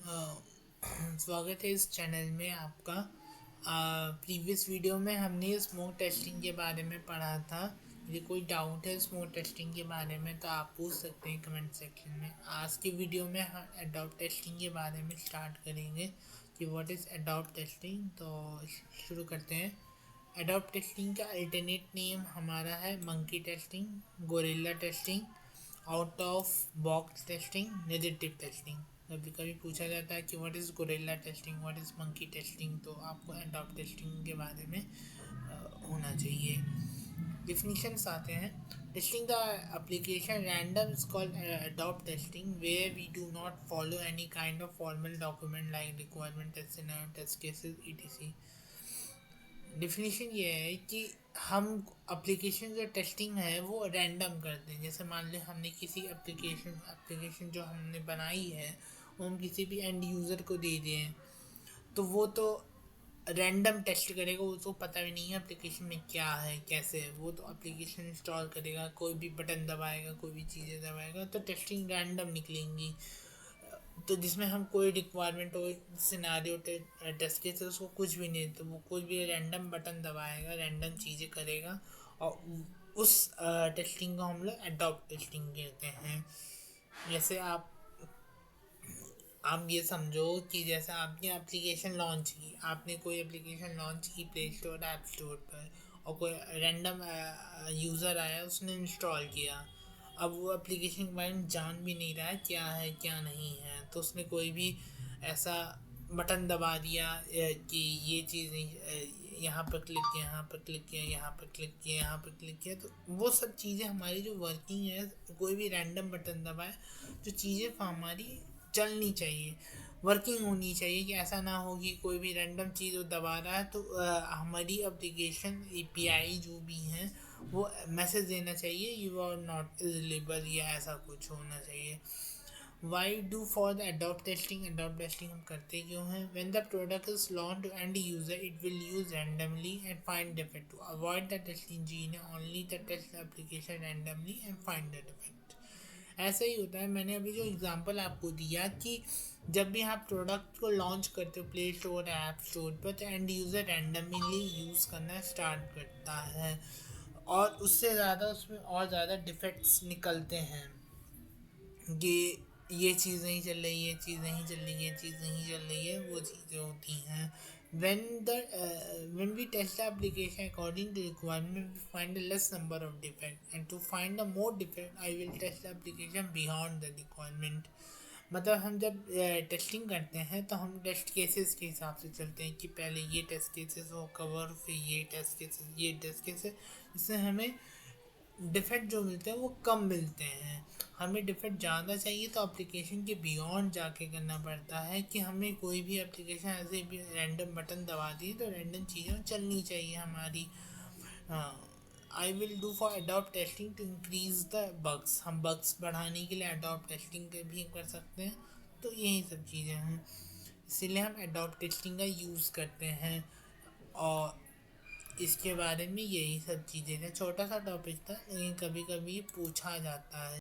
स्वागत है इस चैनल में आपका। प्रीवियस वीडियो में हमने स्मोक टेस्टिंग के बारे में पढ़ा था। यदि कोई डाउट है स्मोक टेस्टिंग के बारे में तो आप पूछ सकते हैं कमेंट सेक्शन में। आज की वीडियो में हम एडॉप्ट टेस्टिंग के बारे में स्टार्ट करेंगे कि व्हाट इज़ एडॉप्ट टेस्टिंग। तो शुरू करते हैं। एडॉप्ट टेस्टिंग का अल्टरनेट नेम हमारा है monkey testing, gorilla testing, out of box testing, negative testing. कभी कभी पूछा जाता है कि what is gorilla testing, what is monkey testing, तो आपको एडॉप्ट टेस्टिंग के बारे में होना चाहिए। डिफिनीशंस आते हैं। Testing the application random is called एडॉप्ट testing where we do not follow any kind of formal document like requirement test scenario, test cases etc. Definition ये है कि हम एप्लीकेशन जो टेस्टिंग है वो रैंडम करते हैं। जैसे मान लो हमने किसी एप्लीकेशन जो हमने बनाई है वो हम किसी भी एंड यूज़र को दे दें तो वो तो रैंडम टेस्ट करेगा। उसको पता भी नहीं है एप्लीकेशन में क्या है कैसे है। वो तो एप्लीकेशन इंस्टॉल करेगा, कोई भी बटन दबाएगा, कोई भी चीज़ें दबाएगा, तो टेस्टिंग रैंडम निकलेंगी। तो जिसमें हम कोई रिक्वायरमेंट हो, सिनारियो टेस्ट केस उसको कुछ भी नहीं, तो वो कुछ भी रैंडम बटन दबाएगा, रैंडम चीज़ें करेगा। और उस टेस्टिंग को हम लोग एडॉप्ट टेस्टिंग कहते हैं। जैसे आप ये समझो कि जैसे आपने एप्लीकेशन लॉन्च की, आपने कोई एप्लीकेशन लॉन्च की प्ले स्टोर ऐप स्टोर पर, और कोई रैंडम यूज़र आया उसने इंस्टॉल किया। अब वो एप्लीकेशन के बारे में जान भी नहीं रहा है क्या है क्या नहीं है, तो उसने कोई भी ऐसा बटन दबा दिया कि ये चीज़ नहीं, यहाँ पर क्लिक किया, यहाँ पर क्लिक किया, यहाँ पर क्लिक किया, यहाँ पर क्लिक किया, तो वो सब चीज़ें हमारी जो वर्किंग है, कोई भी रैंडम बटन दबाए, जो चीज़ें हमारी चलनी चाहिए, वर्किंग होनी चाहिए। कि ऐसा ना हो कि कोई भी रैंडम चीज़ वो दबा रहा है तो हमारी एप्लीकेशन एपीआई जो भी हैं वो मैसेज देना चाहिए यू आर नॉट एलिजिबल, या ऐसा कुछ होना चाहिए। Why do for the adopt testing, adopt testing हम करते क्यों हैं? When the product is launch to end user it will use randomly and find defect. To avoid the test engine only the test application randomly and find the defect. ऐसा ही होता है। मैंने अभी जो एग्जांपल आपको दिया कि जब भी आप प्रोडक्ट को लॉन्च करते हो प्ले स्टोर ऐप स्टोर पर, तो एंड यूज़र रैंडमली यूज़ करना स्टार्ट करता है और उससे ज़्यादा उसमें और ज़्यादा डिफेक्ट्स निकलते हैं कि ये चीज़ नहीं चल रही, ये चीज़ नहीं चल रही, ये चीज़ नहीं चल रही है, वो चीज़ें होती हैं। when the when we test the application according to requirement we find a less number of defect, and to find a more defect I will test the application beyond the requirement। मतलब हम जब testing करते हैं तो हम test cases के हिसाब से चलते हैं कि पहले ये टेस्ट केसेस हो कवर, फिर ये टेस्ट केसेस, ये टेस्ट केसेस। इससे हमें डिफेक्ट जो मिलते हैं वो कम मिलते हैं। हमें डिफेक्ट ज़्यादा चाहिए तो एप्लीकेशन के बियॉन्ड जाके करना पड़ता है कि हमें कोई भी एप्लीकेशन ऐसे भी रैंडम बटन दबा दिए तो रैंडम चीज़ें चलनी चाहिए हमारी। आई विल डू फॉर एडॉप्ट testing to increase the bugs. हम बग्स बढ़ाने के लिए एडॉप्ट टेस्टिंग भी कर सकते हैं। तो यही सब चीज़ें हैं, इसीलिए हम एडॉप्ट टेस्टिंग का यूज़ करते हैं। और इसके बारे में यही सब चीज़ें थे। छोटा सा टॉपिक था लेकिन कभी कभी पूछा जाता है।